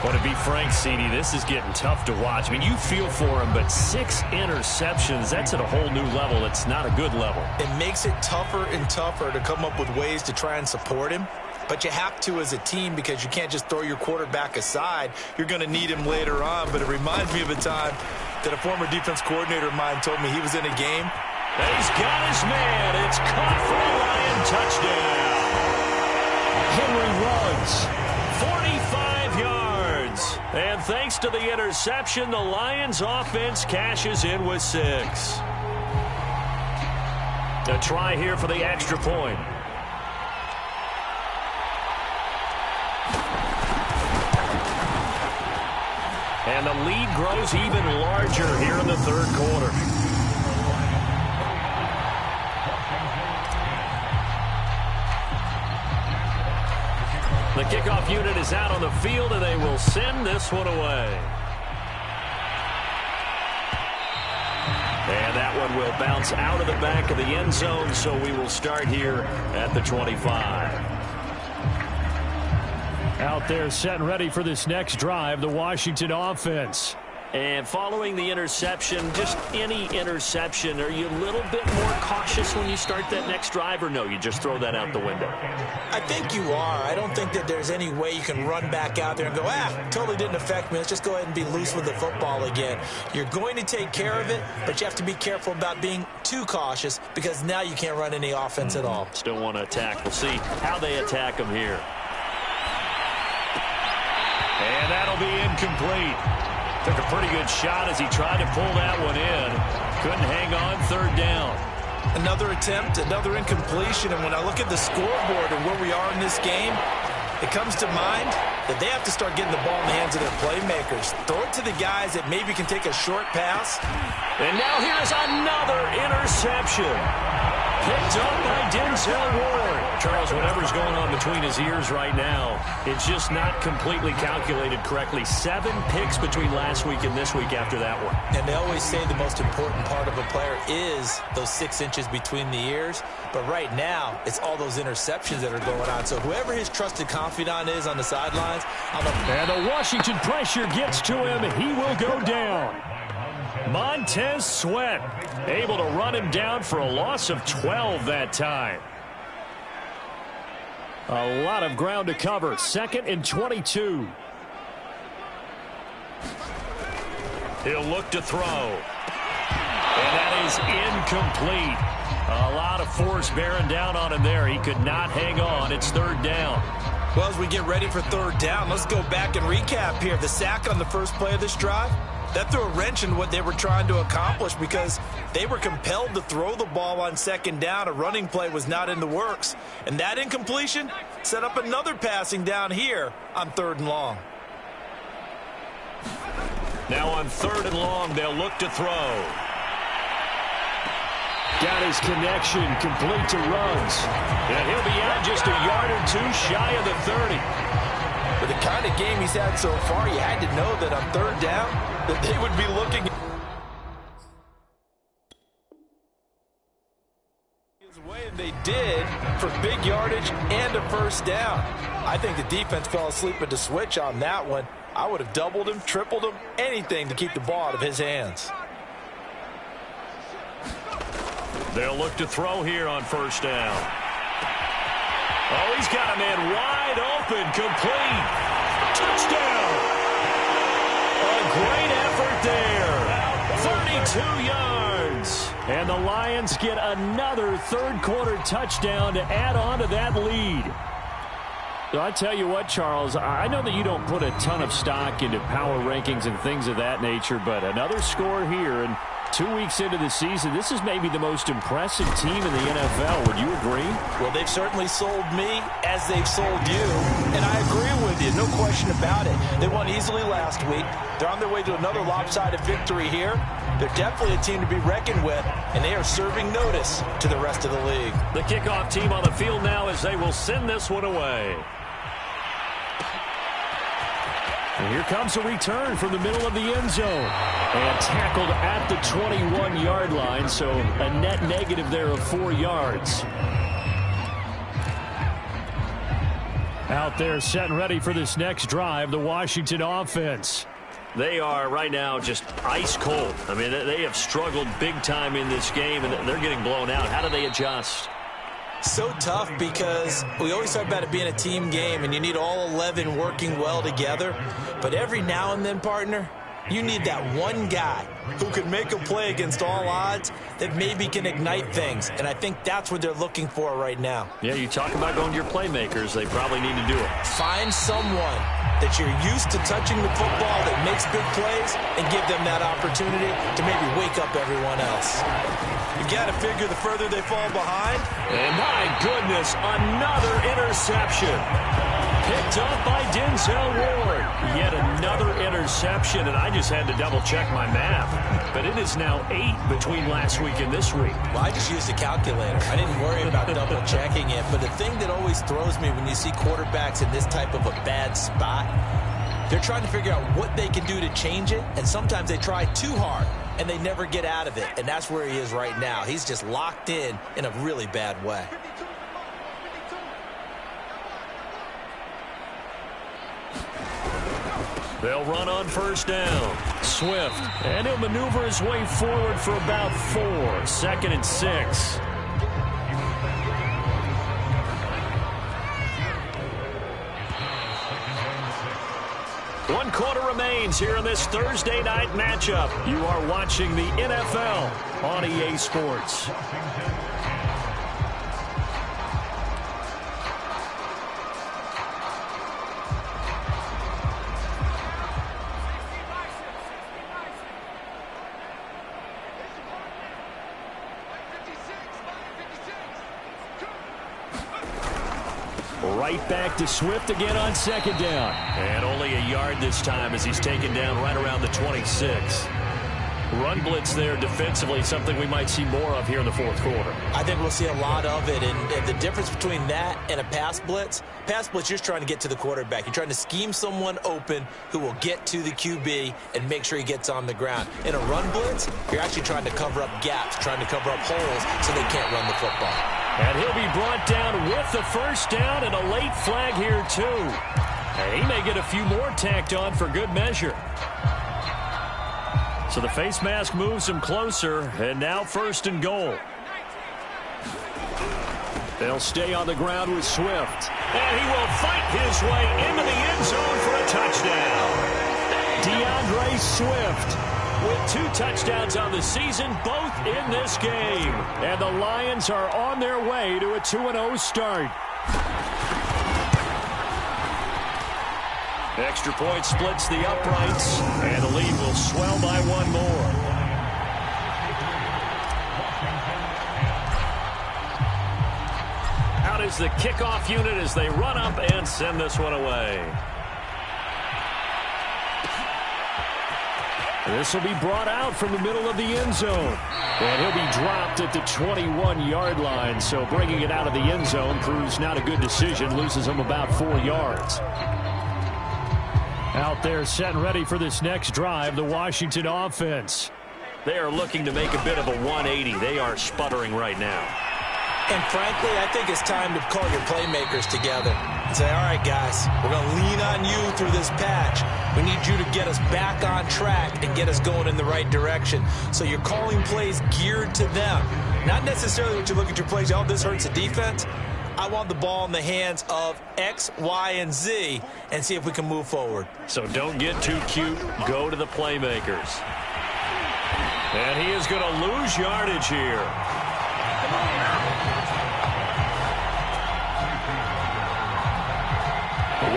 Well, to be frank, CD, this is getting tough to watch. I mean, you feel for him, but 6 interceptions, that's at a whole new level. It's not a good level. It makes it tougher and tougher to come up with ways to try and support him. But you have to as a team because you can't just throw your quarterback aside. You're going to need him later on. But it reminds me of a time that a former defense coordinator of mine told me he was in a game. And he's got his man. It's caught for a Lion touchdown. Henry runs 45 yards. And thanks to the interception, the Lions offense cashes in with 6. A try here for the extra point. And the lead grows even larger here in the third quarter. The kickoff unit is out on the field, and they will send this one away. And that one will bounce out of the back of the end zone, so we will start here at the 25. Out there set and ready for this next drive, the Washington offense. And following the interception, just any interception, are you a little bit more cautious when you start that next drive, or no, you just throw that out the window? I think you are. I don't think that there's any way you can run back out there and go, totally didn't affect me. Let's just go ahead and be loose with the football again. You're going to take care of it, but you have to be careful about being too cautious because now you can't run any offense at all. Still want to attack. We'll see how they attack them here. And that'll be incomplete. Took a pretty good shot as he tried to pull that one in. Couldn't hang on, third down. Another attempt, another incompletion. And when I look at the scoreboard and where we are in this game, it comes to mind that they have to start getting the ball in the hands of their playmakers. Throw it to the guys that maybe can take a short pass. And now here's another interception. Picked up by Denzel Ward. Charles, whatever's going on between his ears right now, it's just not completely calculated correctly. 7 picks between last week and this week after that one. And they always say the most important part of a player is those 6 inches between the ears. But right now, it's all those interceptions that are going on. So whoever his trusted confidant is on the sidelines. And the Washington pressure gets to him. He will go down. Montez Sweat able to run him down for a loss of 12 that time. A lot of ground to cover. 2nd and 22. He'll look to throw. And that is incomplete. A lot of force bearing down on him there. He could not hang on. It's 3rd down. Well, as we get ready for 3rd down, let's go back and recap here. The sack on the first play of this drive, that threw a wrench in what they were trying to accomplish because they were compelled to throw the ball on 2nd down. A running play was not in the works. And that incompletion set up another passing down here on 3rd and long. Now on 3rd and long, they'll look to throw. Got his connection, complete to Ruggs. And he'll be out just a yard or 2 shy of the 30. With the kind of game he's had so far, you had to know that on 3rd down, that they would be looking his way, and they did for big yardage and a 1st down. I think the defense fell asleep at the switch on that one. I would have doubled him, tripled him, anything to keep the ball out of his hands. They'll look to throw here on 1st down. Oh, he's got a man wide open, complete. Touchdown. A great effort there. 32 yards. And the Lions get another third-quarter touchdown to add on to that lead. So I tell you what, Charles, I know that you don't put a ton of stock into power rankings and things of that nature, but another score here, and 2 weeks into the season, this is maybe the most impressive team in the NFL. Would you agree? Well, they've certainly sold me as they've sold you, and I agree with you, no question about it. They won easily last week. They're on their way to another lopsided victory here. They're definitely a team to be reckoned with, and they are serving notice to the rest of the league. The kickoff team on the field now as they will send this one away. And here comes a return from the middle of the end zone. And tackled at the 21-yard line, so a net negative there of 4 yards. Out there set and ready for this next drive, the Washington offense. They are right now just ice cold. I mean, they have struggled big time in this game, and they're getting blown out. How do they adjust? So tough because we always talk about it being a team game, and you need all 11 working well together. But every now and then, partner, you need that one guy who can make a play against all odds that maybe can ignite things. And I think that's what they're looking for right now. Yeah, you talk about going to your playmakers. They probably need to do it. Find someone that you're used to touching the football that makes big plays and give them that opportunity to maybe wake up everyone else. You got to figure the further they fall behind. And my goodness, another interception. Picked up by Denzel Ward. Yet another interception, and I just had to double-check my math. But it is now 8 between last week and this week. Well, I just used a calculator. I didn't worry about double-checking it. But the thing that always throws me when you see quarterbacks in this type of a bad spot, they're trying to figure out what they can do to change it, and sometimes they try too hard, and they never get out of it. And that's where he is right now. He's just locked in a really bad way. They'll run on first down. Swift. And he'll maneuver his way forward for about 4. 2nd and 6. One quarter remains here in this Thursday night matchup. You are watching the NFL on EA Sports. Right back to Swift again on 2nd down. And only a yard this time as he's taken down right around the 26. Run blitz there defensively, something we might see more of here in the 4th quarter. I think we'll see a lot of it, and the difference between that and a pass blitz, you're just trying to get to the quarterback. You're trying to scheme someone open who will get to the QB and make sure he gets on the ground. In a run blitz, you're actually trying to cover up gaps, trying to cover up holes so they can't run the football. And he'll be brought down with the first down and a late flag here, too. And he may get a few more tacked on for good measure. So the face mask moves him closer, and now 1st and goal. They'll stay on the ground with Swift. And he will fight his way into the end zone for a touchdown. DeAndre Swift with 2 touchdowns on the season, both in this game. And the Lions are on their way to a 2-0 start. Extra point splits the uprights, and the lead will swell by 1 more. Out is the kickoff unit as they run up and send this one away. This will be brought out from the middle of the end zone. And he'll be dropped at the 21-yard line, so bringing it out of the end zone proves not a good decision, loses him about 4 yards. Out there set and ready for this next drive, the Washington offense. They are looking to make a bit of a 180. They are sputtering right now. And frankly, I think it's time to call your playmakers together and say, all right, guys, we're going to lean on you through this patch. We need you to get us back on track and get us going in the right direction. So you're calling plays geared to them. Not necessarily what you look at your plays, oh, this hurts the defense. I want the ball in the hands of X, Y, and Z and see if we can move forward. So don't get too cute. Go to the playmakers. And he is going to lose yardage here.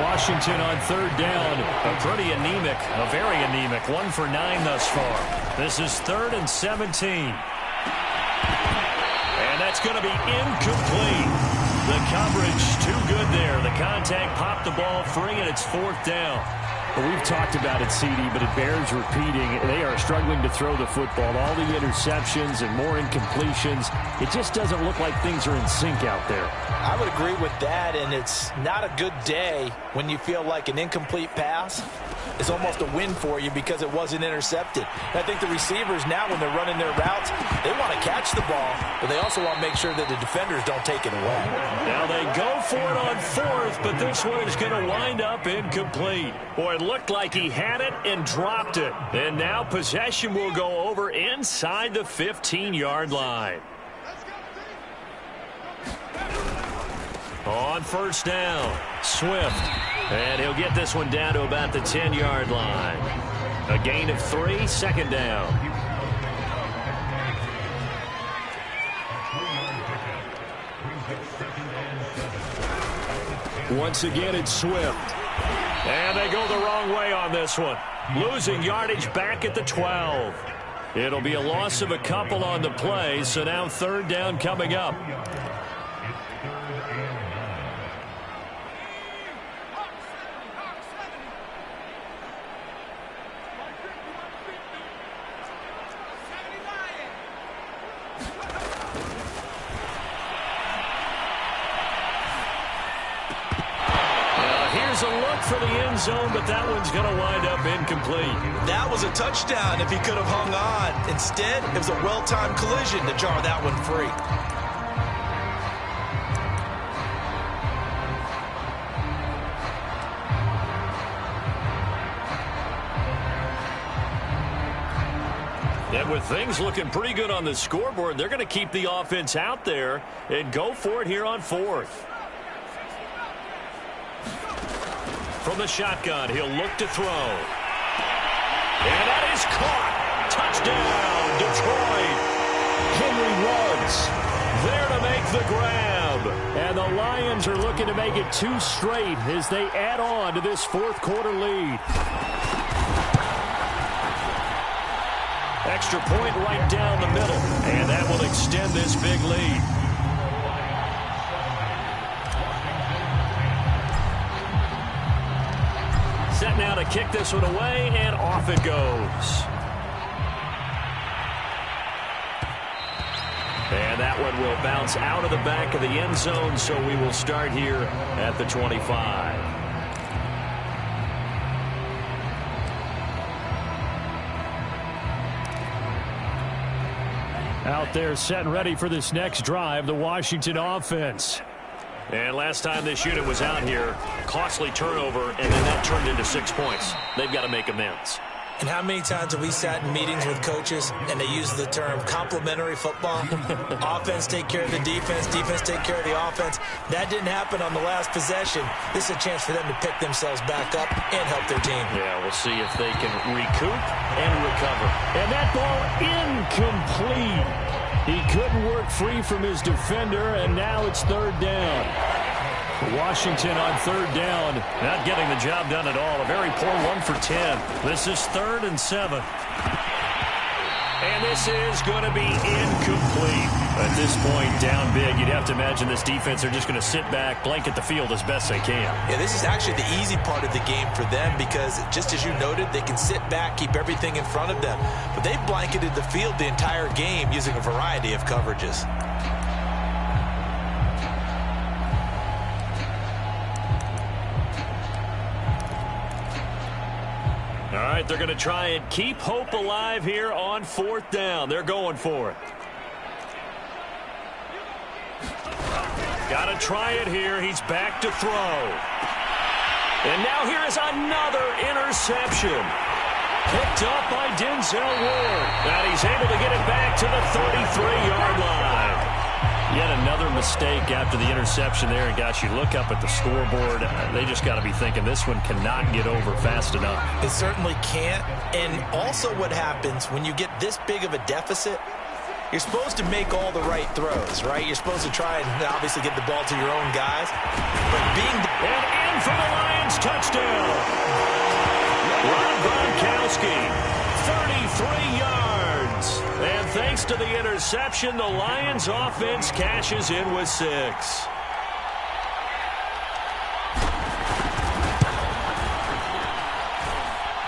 Washington on third down. A pretty anemic, a very anemic 1 for 9 thus far. This is 3rd and 17. And that's going to be incomplete. The coverage too good there. The contact popped the ball free, and it's 4th down. Well, we've talked about it, CD, but it bears repeating. They are struggling to throw the football. All the interceptions and more incompletions. It just doesn't look like things are in sync out there. I would agree with that, and it's not a good day when you feel like an incomplete pass is almost a win for you because it wasn't intercepted. And I think the receivers now, when they're running their routes, they want to catch the ball, but they also want to make sure that the defenders don't take it away. Now they go for it on 4th, but this one is going to wind up incomplete. Boy, it looked like he had it and dropped it. And now possession will go over inside the 15-yard line. On first down, Swift. And he'll get this one down to about the 10-yard line. A gain of 3, 2nd down. Once again, it's Swift. And they go the wrong way on this one. Losing yardage back at the 12. It'll be a loss of a couple on the play, so now 3rd down coming up. A look for the end zone, but that one's going to wind up incomplete. That was a touchdown if he could have hung on. Instead, it was a well-timed collision to jar that one free. And with things looking pretty good on the scoreboard, they're going to keep the offense out there and go for it here on 4th. From the shotgun, he'll look to throw. And that is caught. Touchdown, Detroit. Henry Ruggs there to make the grab. And the Lions are looking to make it 2 straight as they add on to this 4th quarter lead. Extra point right down the middle. And that will extend this big lead. Set now to kick this one away, and off it goes. And that one will bounce out of the back of the end zone, so we will start here at the 25. Out there set and ready for this next drive, the Washington offense. And last time this unit was out here, costly turnover, and then that turned into 6 points. They've got to make amends. And how many times have we sat in meetings with coaches and they use the term complementary football? Offense take care of the defense, defense take care of the offense. That didn't happen on the last possession. This is a chance for them to pick themselves back up and help their team. Yeah, we'll see if they can recoup and recover. And that ball incomplete. He couldn't work free from his defender, and now it's 3rd down. Washington on 3rd down. Not getting the job done at all. A very poor 1 for 10. This is 3rd and 7. And this is going to be incomplete. At this point, down big, you'd have to imagine this defense are just going to sit back, blanket the field as best they can. Yeah, this is actually the easy part of the game for them because, just as you noted, they can sit back, keep everything in front of them. But they've blanketed the field the entire game using a variety of coverages. All right, they're going to try and keep hope alive here on 4th down. They're going for it. Got to try it here. He's back to throw. And now here is another interception. Picked up by Denzel Ward. And he's able to get it back to the 33-yard line. Yet another mistake after the interception there. And, gosh, you look up at the scoreboard, they just got to be thinking this one cannot get over fast enough. It certainly can't. And also what happens when you get this big of a deficit, you're supposed to make all the right throws, right? You're supposed to try and obviously get the ball to your own guys. But being... And in for the Lions, touchdown. Rob Gronkowski, 33 yards. And thanks to the interception, the Lions offense cashes in with 6.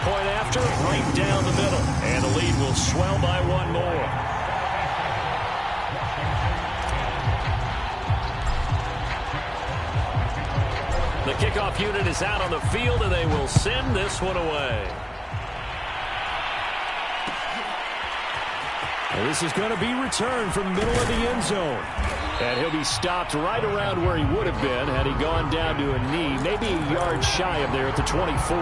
Point after, right down the middle. And the lead will swell by 1 more. The kickoff unit is out on the field, and they will send this one away. And this is going to be returned from the middle of the end zone. And he'll be stopped right around where he would have been had he gone down to a knee, maybe a yard shy of there at the 24.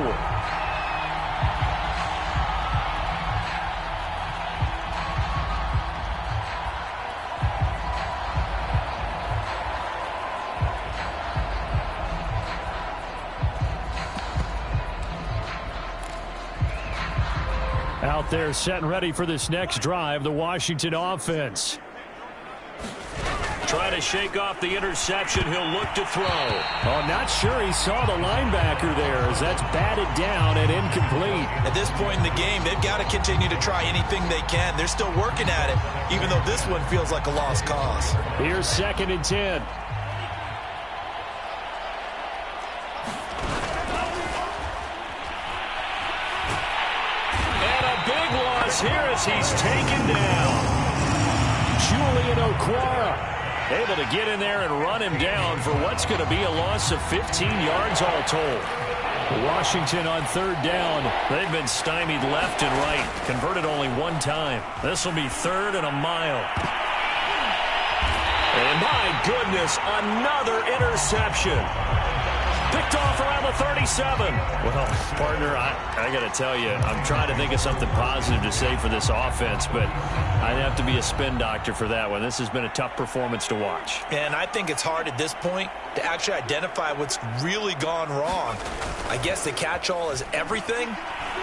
Out there set and ready for this next drive, the Washington offense. Try to shake off the interception. He'll look to throw. Oh, not sure he saw the linebacker there as that's batted down and incomplete. At this point in the game, they've got to continue to try anything they can. They're still working at it, even though this one feels like a lost cause. Here's 2nd and 10. Here as he's taken down. Julian Okwara able to get in there and run him down for what's going to be a loss of 15 yards all told. Washington on 3rd down. They've been stymied left and right. Converted only 1 time. This will be 3rd and a mile. And my goodness, another interception. Picked off around the 37. Well, partner, I got to tell you, I'm trying to think of something positive to say for this offense, but I'd have to be a spin doctor for that one. This has been a tough performance to watch. And I think it's hard at this point to actually identify what's really gone wrong. I guess the catch-all is everything.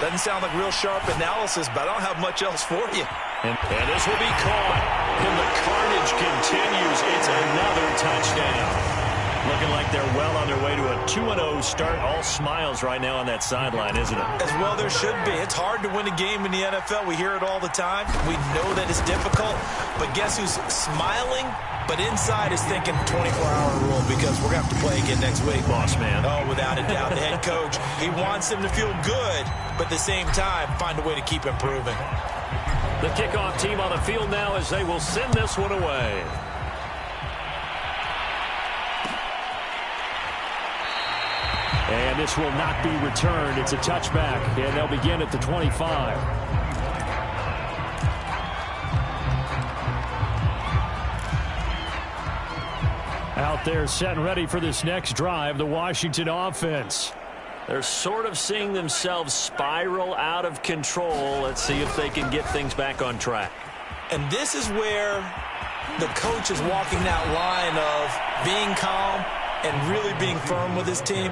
Doesn't sound like real sharp analysis, but I don't have much else for you. And this will be caught. And the carnage continues. It's another touchdown. Looking like they're well on their way to a 2-0 start. All smiles right now on that sideline, isn't it? As well there should be. It's hard to win a game in the NFL. We hear it all the time. We know that it's difficult. But guess who's smiling? But inside is thinking 24-hour rule because we're going to have to play again next week. Boss man. Oh, without a doubt. The head coach, he wants them to feel good, but at the same time, find a way to keep improving. The kickoff team on the field now as they will send this one away. And this will not be returned. It's a touchback, and they'll begin at the 25. Out there set and ready for this next drive, the Washington offense. They're sort of seeing themselves spiral out of control. Let's see if they can get things back on track. And this is where the coach is walking that line of being calm and really being firm with his team.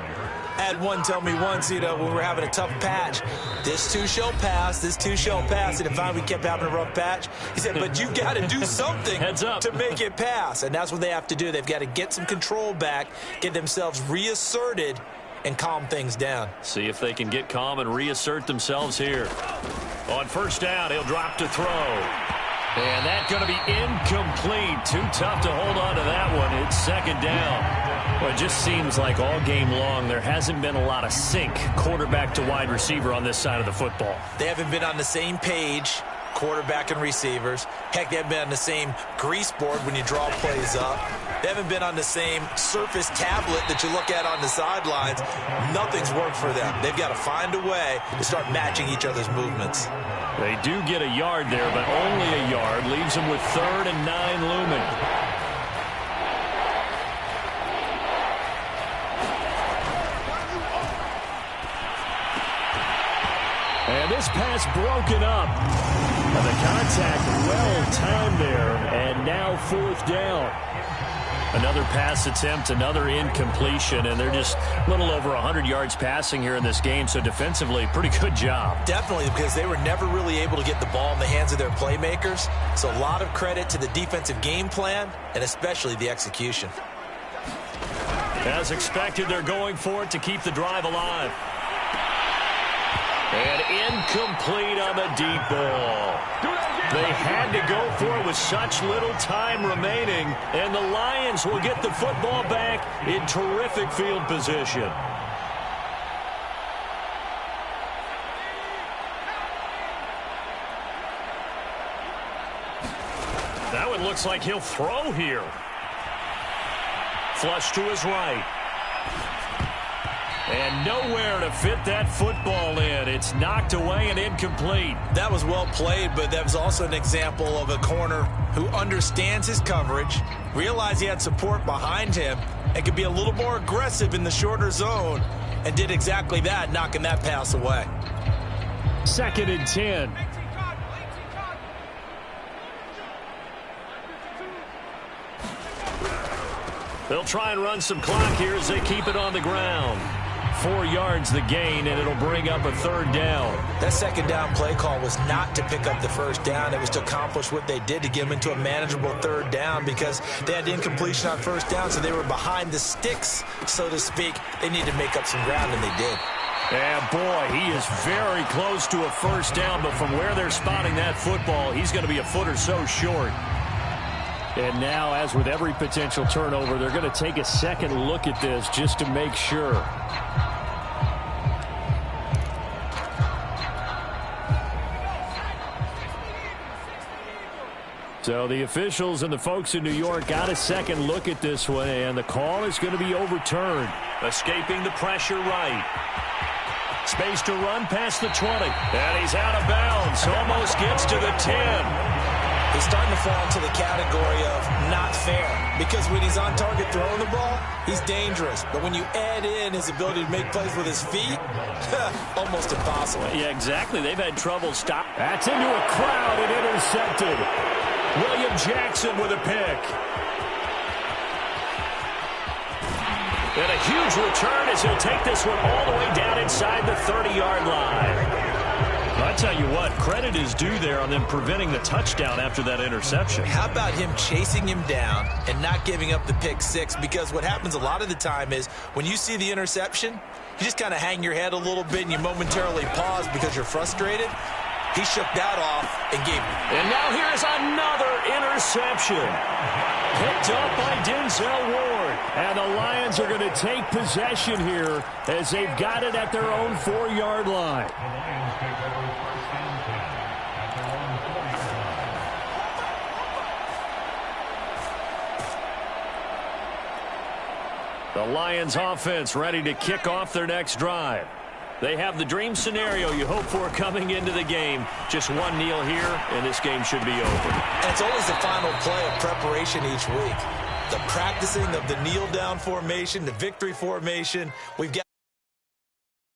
I had one tell me once, when we were having a tough patch, this too shall pass, this too shall pass. And finally we kept having a rough patch. He said, but you've got to do something to make it pass. And that's what they have to do. They've got to get some control back, get themselves reasserted, and calm things down. See if they can get calm and reassert themselves here. On 1st down, he'll drop to throw. And that's going to be incomplete. Too tough to hold on to that one. It's 2nd down. Well, it just seems like all game long there hasn't been a lot of sync quarterback to wide receiver on this side of the football. They haven't been on the same page, quarterback and receivers. Heck, they haven't been on the same grease board when you draw plays up. They haven't been on the same surface tablet that you look at on the sidelines. Nothing's worked for them. They've got to find a way to start matching each other's movements. They do get a yard there, but only a yard. Leaves them with 3rd and 9 looming. And this pass broken up. And the contact well-timed there. And now 4th down. Another pass attempt, another incompletion, and they're just a little over 100 yards passing here in this game, so defensively, pretty good job. Definitely, because they were never really able to get the ball in the hands of their playmakers, so a lot of credit to the defensive game plan, and especially the execution. As expected, they're going for it to keep the drive alive. And incomplete on the deep ball. They had to go for it with such little time remaining, and the Lions will get the football back in terrific field position. That one looks like he'll throw here. Flush to his right. And nowhere to fit that football in. It's knocked away and incomplete. That was well played, but that was also an example of a corner who understands his coverage, realized he had support behind him, and could be a little more aggressive in the shorter zone, and did exactly that, knocking that pass away. 2nd and 10. They'll try and run some clock here as they keep it on the ground. 4 yards the gain, and it'll bring up a 3rd down. That 2nd down play call was not to pick up the 1st down. It was to accomplish what they did, to get them into a manageable 3rd down, because they had incompletion on 1st down, so they were behind the sticks, so to speak. They needed to make up some ground, and they did. And boy, he is very close to a 1st down, but from where they're spotting that football, he's going to be a foot or so short. And now, as with every potential turnover, they're going to take a second look at this just to make sure. So the officials and the folks in New York got a second look at this one, and the call is going to be overturned. Escaping the pressure right. Space to run past the 20. And he's out of bounds. Almost gets to the 10. He's starting to fall into the category of not fair, because when he's on target throwing the ball, he's dangerous. But when you add in his ability to make plays with his feet, almost impossible. Yeah, exactly. They've had trouble stop. That's into a crowd and intercepted. William Jackson with a pick. And a huge return as he'll take this one all the way down inside the 30-yard line. I tell you what, credit is due there on them preventing the touchdown after that interception. How about him chasing him down and not giving up the pick six? Because what happens a lot of the time is when you see the interception, you just kind of hang your head a little bit and you momentarily pause because you're frustrated. He shook that off and gave it. And now here's another interception. Picked up by Denzel Ward. And the Lions are going to take possession here as they've got it at their own 4-yard line. The Lions offense ready to kick off their next drive. They have the dream scenario you hope for coming into the game. Just one kneel here, and this game should be over. And it's always the final play of preparation each week. The practicing of the kneel-down formation, the victory formation. We've got